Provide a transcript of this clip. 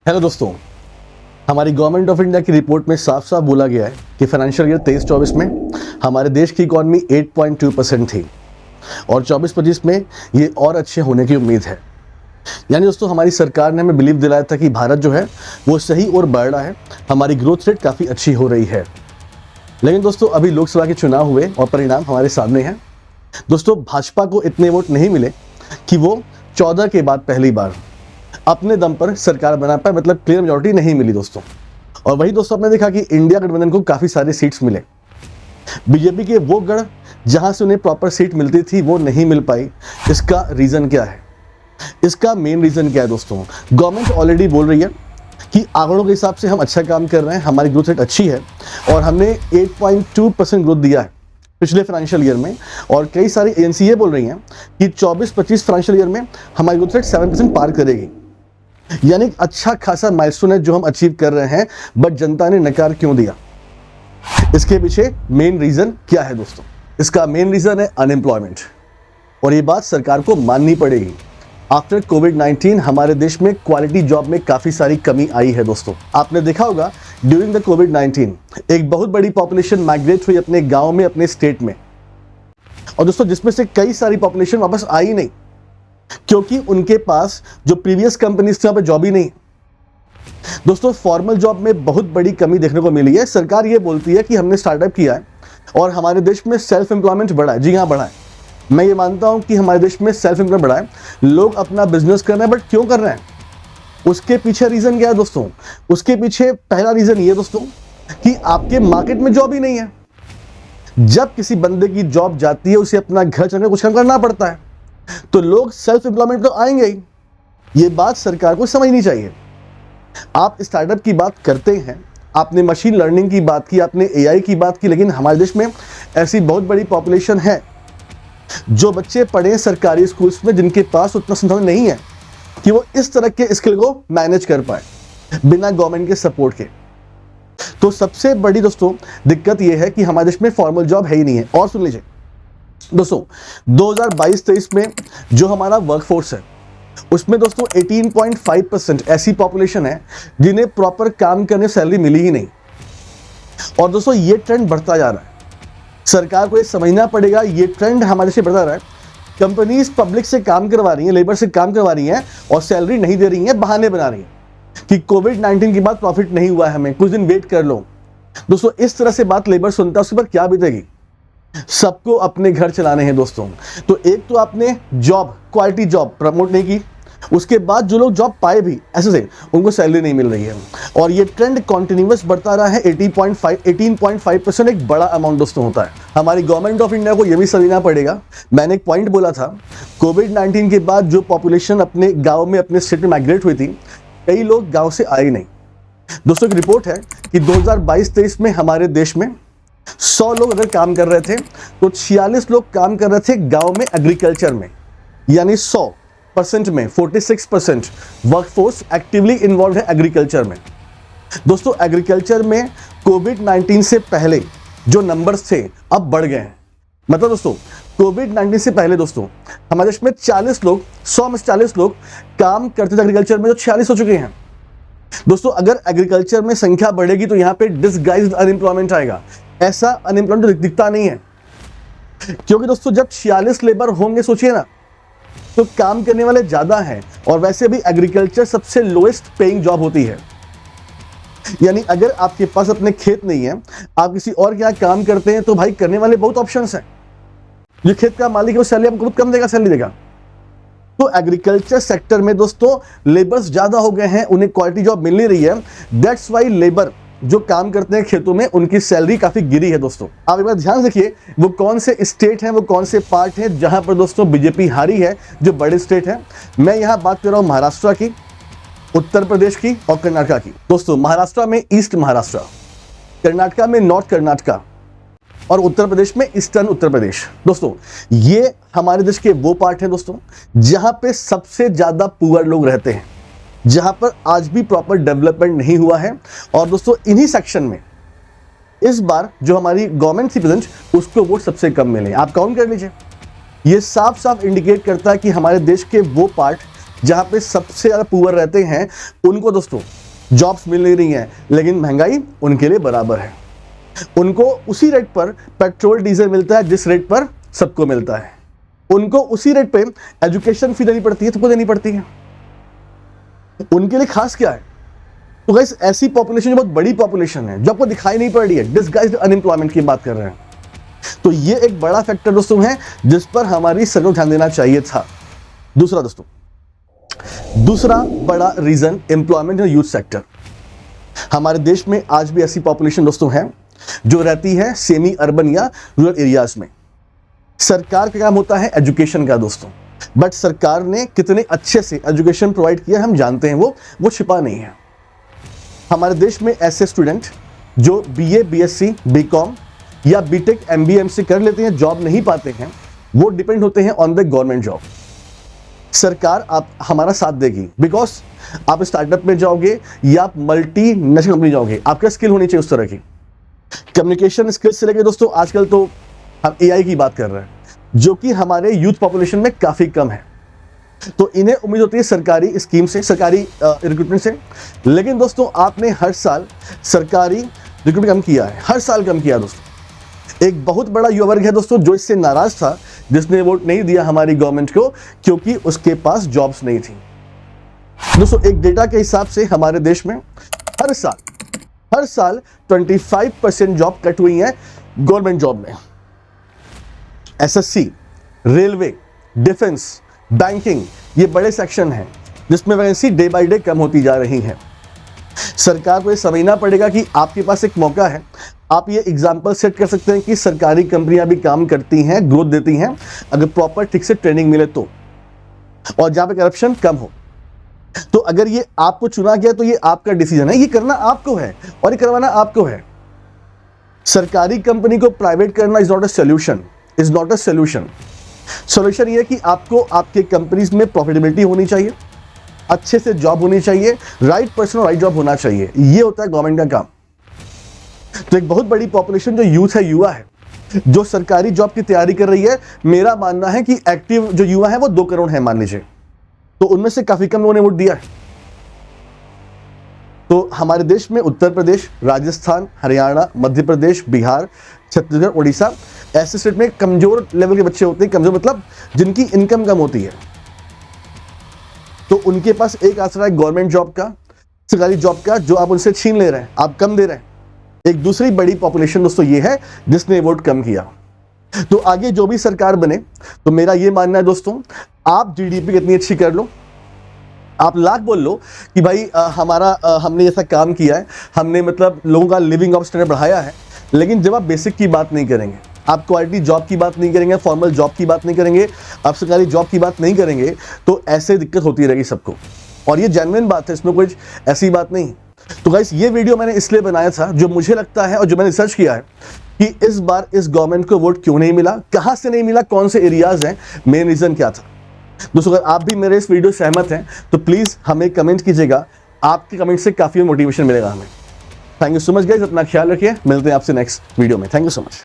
Hello दोस्तों, हमारी government of India की रिपोर्ट में साफ साफ बोला गया है कि फाइनेंशियल ईयर 23-24 में हमारे देश की इकॉनमी 8.2% थी और 24-25 में ये और अच्छे होने की उम्मीद है। यानी दोस्तों हमारी सरकार ने हमें बिलीव दिलाया था कि भारत जो है वो सही और बढ़ रहा है, हमारी ग्रोथ रेट काफ़ी अच्छी हो रही है। लेकिन दोस्तों अभी लोकसभा के चुनाव हुए और परिणाम हमारे सामने हैं। दोस्तों भाजपा को इतने वोट नहीं मिले कि वो 14 के बाद पहली बार अपने दम पर सरकार बना पाए, मतलब क्लियर मेजॉरिटी नहीं मिली दोस्तों। और वही दोस्तों आपने देखा कि इंडिया गठबंधन को काफ़ी सारे सीट्स मिले। बीजेपी के वो गढ़ जहां से उन्हें प्रॉपर सीट मिलती थी वो नहीं मिल पाई। इसका रीज़न क्या है? इसका मेन रीज़न क्या है दोस्तों? गवर्नमेंट ऑलरेडी बोल रही है कि आंकड़ों के हिसाब से हम अच्छा काम कर रहे हैं, हमारी ग्रोथ रेट अच्छी है और हमने 8.2% ग्रोथ दिया है पिछले फाइनेंशियल ईयर में। और कई सारी एजेंसी ये बोल रही हैं कि 24-25 फाइनेंशियल ईयर में हमारी ग्रोथ रेट 7% पार करेगी। यानी अच्छा खासा माइलस्टोन है जो हम अचीव कर रहे हैं, बट जनता ने नकार क्यों दिया? इसके पीछे मेन रीजन क्या है दोस्तों? इसका मेन रीजन है अनएम्प्लॉयमेंट, और ये बात सरकार को माननी पड़ेगी। आफ्टर कोविड-19 हमारे देश में क्वालिटी जॉब में काफी सारी कमी आई है दोस्तों। आपने देखा होगा ड्यूरिंग द कोविड-19 एक बहुत बड़ी पॉपुलेशन माइग्रेट हुई अपने गांव में, अपने स्टेट में, और दोस्तों जिसमें से कई सारी पॉपुलेशन वापस आई नहीं क्योंकि उनके पास जो प्रीवियस कंपनीज थी वहां पे जॉब ही नहीं। दोस्तों फॉर्मल जॉब में बहुत बड़ी कमी देखने को मिली है। सरकार ये बोलती है कि हमने स्टार्टअप किया है और हमारे देश में सेल्फ एम्प्लॉयमेंट बढ़ा है। जी हाँ, बढ़ा है। मैं ये मानता हूं कि हमारे देश में सेल्फ एम्प्लॉयमेंट बढ़ा है, लोग अपना बिजनेस कर रहे हैं, बट क्यों कर रहे हैं? उसके पीछे रीजन क्या है दोस्तों? उसके पीछे पहला रीजन ये दोस्तों कि आपके मार्केट में जॉब ही नहीं है। जब किसी बंदे की जॉब जाती है उसे अपना घर चलकर कुछ काम करना पड़ता है, तो लोग सेल्फ एम्प्लॉयमेंट तो आएंगे ही। ये बात सरकार को समझनी चाहिए। आप स्टार्टअप की बात करते हैं, आपने मशीन लर्निंग की बात की, आपने एआई की बात की, लेकिन हमारे देश में ऐसी बहुत बड़ी पॉपुलेशन है जो बच्चे पढ़े सरकारी स्कूल्स में जिनके पास उतना संसाधन नहीं है कि वो इस तरह के स्किल को मैनेज कर पाए बिना गवर्नमेंट के सपोर्ट के। तो सबसे बड़ी दोस्तों दिक्कत यह है कि हमारे देश में फॉर्मल जॉब है ही नहीं है। और सुन लीजिए दोस्तों, 2022-23 में जो हमारा वर्कफोर्स है उसमें दोस्तों 18.5% ऐसी पॉपुलेशन है जिन्हें प्रॉपर काम करने सैलरी मिली ही नहीं। और दोस्तों ये ट्रेंड बढ़ता जा रहा है। सरकार को ये समझना पड़ेगा, ये ट्रेंड हमारे से बढ़ता रहा है। कंपनीज पब्लिक से काम करवा रही हैं, लेबर से काम करवा रही हैं और सैलरी नहीं दे रही हैं, बहाने बना रही हैं कि कोविड-19 के बाद प्रॉफिट नहीं हुआ है, हमें कुछ दिन वेट कर लो। दोस्तों इस तरह से बात लेबर सुनता है, उसके बाद क्या बीतेगी? सबको अपने घर चलाने हैं दोस्तों। तो एक तो आपने जॉब, क्वालिटी जॉब प्रमोट नहीं की, उसके बाद जो लोग जॉब पाए भी ऐसे से उनको सैलरी नहीं मिल रही है, और ये ट्रेंड कॉन्टिन्यूअस बढ़ता रहा है। 18.5% एक बड़ा अमाउंट दोस्तों होता है। हमारी गवर्नमेंट ऑफ इंडिया को ये भी समझना पड़ेगा। मैंने एक पॉइंट बोला था, कोविड-19 के बाद जो पॉपुलेशन अपने गाँव में, अपने स्टेट में माइग्रेट हुई थी, कई लोग गाँव से आए नहीं। दोस्तों एक रिपोर्ट है कि 2022-23 में हमारे देश में 100 लोग अगर काम कर रहे थे तो 46 लोग काम कर रहे थे गांव में एग्रीकल्चर में। यानी 100% में 46% वर्कफोर्स एक्टिवली इन्वॉल्व है एग्रीकल्चर में। दोस्तों एग्रीकल्चर में कोविड-19 से पहले जो नंबर्स थे अब बढ़ गए हैं। मतलब दोस्तों कोविड-19 से पहले दोस्तों हमारे देश में 40 लोग, 100 में 40 लोग काम करते थे एग्रीकल्चर में, जो 46 हो चुके हैं। दोस्तों अगर एग्रीकल्चर में संख्या बढ़ेगी तो यहां पे डिसगाइज्ड अनएम्प्लॉयमेंट आएगा। ऐसा अनएम्प्लॉयमेंट दिखता नहीं है, क्योंकि दोस्तों जब 46 लेबर होंगे, सोचिए ना, तो काम करने वाले ज्यादा हैं। और वैसे भी एग्रीकल्चर सबसे लोएस्ट पेइंग जॉब होती है। यानी अगर आपके पास अपने खेत नहीं है, आप किसी और के यहाँ काम करते हैं, तो भाई करने वाले बहुत ऑप्शंस हैं। जो खेत का मालिक है वो सैलरी आपको बहुत कम देगा, सैलरी देगा। तो एग्रीकल्चर सेक्टर में दोस्तों लेबर्स ज्यादा हो गए हैं, उन्हें क्वालिटी जॉब मिल नहीं रही है। दैट्स वाई लेबर जो काम करते हैं खेतों में उनकी सैलरी काफी गिरी है दोस्तों। आप एक बार ध्यान रखिए वो कौन से स्टेट हैं, वो कौन से पार्ट हैं जहां पर दोस्तों बीजेपी हारी है, जो बड़े स्टेट हैं। मैं यहां बात कर रहा हूं महाराष्ट्र की, उत्तर प्रदेश की और कर्नाटक की। दोस्तों महाराष्ट्र में ईस्ट महाराष्ट्र, कर्नाटक में नॉर्थ कर्नाटका और उत्तर प्रदेश में ईस्टर्न उत्तर प्रदेश। दोस्तों ये हमारे देश के वो पार्ट हैं दोस्तों जहां पे सबसे ज्यादा पुअर लोग रहते हैं, जहां पर आज भी प्रॉपर डेवलपमेंट नहीं हुआ है। और दोस्तों इन्हीं सेक्शन में इस बार जो हमारी गवर्नमेंट थी प्रेजेंट, उसको वोट सबसे कम मिले। आप काउंट कर लीजिए। ये साफ साफ इंडिकेट करता है कि हमारे देश के वो पार्ट जहां पे सबसे ज्यादा पुअर रहते हैं उनको दोस्तों जॉब्स मिल नहीं रही हैं, लेकिन महंगाई उनके लिए बराबर है। उनको उसी रेट पर पेट्रोल डीजल मिलता है जिस रेट पर सबको मिलता है। उनको उसी रेट पे एजुकेशन फी देनी पड़ती है, सबको देनी पड़ती है। उनके लिए खास क्या है? तो गाइस ऐसी पॉपुलेशन जो बहुत बड़ी पॉपुलेशन है, जो आपको दिखाई नहीं पड़ रही है, डिसगाइज्ड अनएम्प्लॉयमेंट की बात कर रहे हैं, तो ये एक बड़ा फैक्टर दोस्तों है जिस पर हमारी सरकार को ध्यान देना चाहिए था। दूसरा दोस्तों, दूसरा बड़ा रीजन एम्प्लॉयमेंट यूथ सेक्टर। हमारे देश में आज भी ऐसी पॉपुलेशन दोस्तों है जो रहती है सेमी अर्बन या रूरल एरियाज में। सरकार का काम होता है एजुकेशन का दोस्तों, बट सरकार ने कितने अच्छे से एजुकेशन प्रोवाइड किया हम जानते हैं, वो छिपा नहीं है। हमारे देश में ऐसे स्टूडेंट जो बीए, बीएससी, बीकॉम या बीटेक, एमबीए, एमसी कर लेते हैं, जॉब नहीं पाते हैं, वो डिपेंड होते हैं ऑन द गवर्नमेंट जॉब। सरकार आप हमारा साथ देगी, बिकॉज आप स्टार्टअप में जाओगे या आप मल्टी नेशनल कंपनी जाओगे, आपका स्किल होनी चाहिए उस तरह की। कम्युनिकेशन स्किल्स से लेके दोस्तों आजकल तो हम एआई की बात कर रहे हैं, जो कि हमारे यूथ पॉपुलेशन में काफी कम है। तो इन्हें उम्मीद होती है सरकारी स्कीम से, सरकारी रिक्रूटमेंट से। लेकिन दोस्तों आपने हर साल सरकारी रिक्रूटमेंट कम किया है, हर साल कम किया दोस्तों। एक बहुत बड़ा युवा वर्ग है दोस्तों जो इससे नाराज था, जिसने वोट नहीं दिया हमारी गवर्नमेंट को, क्योंकि उसके पास जॉब्स नहीं थी। दोस्तों एक डेटा के हिसाब से हमारे देश में हर साल 25% जॉब कट हुई है गवर्नमेंट जॉब में। एसएससी, रेलवे, डिफेंस, बैंकिंग, ये बड़े सेक्शन हैं जिसमें वैकेंसी डे बाय डे कम होती जा रही है। सरकार को ये समझना पड़ेगा कि आपके पास एक मौका है। आप ये एग्जाम्पल सेट कर सकते हैं कि सरकारी कंपनियां भी काम करती हैं, ग्रोथ देती हैं, अगर प्रॉपर ठीक से ट्रेनिंग मिले तो, और जहां पे करप्शन कम हो। तो अगर ये आपको चुना गया तो ये आपका डिसीजन है, ये करना आपको है और ये करवाना आपको है। सरकारी कंपनी को प्राइवेट करना is not a solution, is not a solution. Solution ये कि आपको आपके कंपनीज में प्रॉफिटेबिलिटी होनी चाहिए, अच्छे से जॉब होनी चाहिए, राइट पर्सन राइट जॉब होना चाहिए। ये होता है गवर्नमेंट का काम। तो एक बहुत बड़ी पॉपुलेशन जो यूथ है, युवा है, जो सरकारी जॉब की तैयारी कर रही है, मेरा मानना है कि एक्टिव जो युवा है वो 2 करोड़ है मान लीजिए, तो उनमें से काफी कम लोगों ने वोट दिया है। तो हमारे देश में उत्तर प्रदेश, राजस्थान, हरियाणा, मध्य प्रदेश, बिहार, छत्तीसगढ़, उड़ीसा, ऐसे स्टेट में कमजोर लेवल के बच्चे होते हैं। कमजोर मतलब जिनकी इनकम कम होती है, तो उनके पास एक आसरा है गवर्नमेंट जॉब का, सरकारी जॉब का, जो आप उनसे छीन ले रहे हैं, आप कम दे रहे हैं। एक दूसरी बड़ी पॉपुलेशन दोस्तों ये है जिसने वोट कम किया। तो आगे जो भी सरकार बने, तो मेरा ये मानना है दोस्तों, आप जीडीपी कितनी अच्छी कर लो, आप लाख बोल लो कि भाई हमने ऐसा काम किया है, हमने मतलब लोगों का लिविंग ऑफ स्टैंडर्ड बढ़ाया है, लेकिन जब आप बेसिक की बात नहीं करेंगे, आप क्वालिटी जॉब की बात नहीं करेंगे, फॉर्मल जॉब की बात नहीं करेंगे, आप सरकारी जॉब की बात नहीं करेंगे, तो ऐसे दिक्कत होती रहेगी सबको। और ये जेन्युइन बात है, इसमें कोई ऐसी बात नहीं। तो गाइस ये वीडियो मैंने इसलिए बनाया था, जो मुझे लगता है और जो मैंने रिसर्च किया है कि इस बार इस गवर्नमेंट को वोट क्यों नहीं मिला, कहां से नहीं मिला, कौन से एरियाज हैं, मेन रीजन क्या था। दोस्तों अगर आप भी मेरे इस वीडियो से सहमत हैं तो प्लीज हमें कमेंट कीजिएगा, आपके कमेंट से काफी मोटिवेशन मिलेगा हमें। Thank you so much guys, अपना ख्याल रखिए, मिलते हैं आपसे नेक्स्ट वीडियो में। Thank you so much.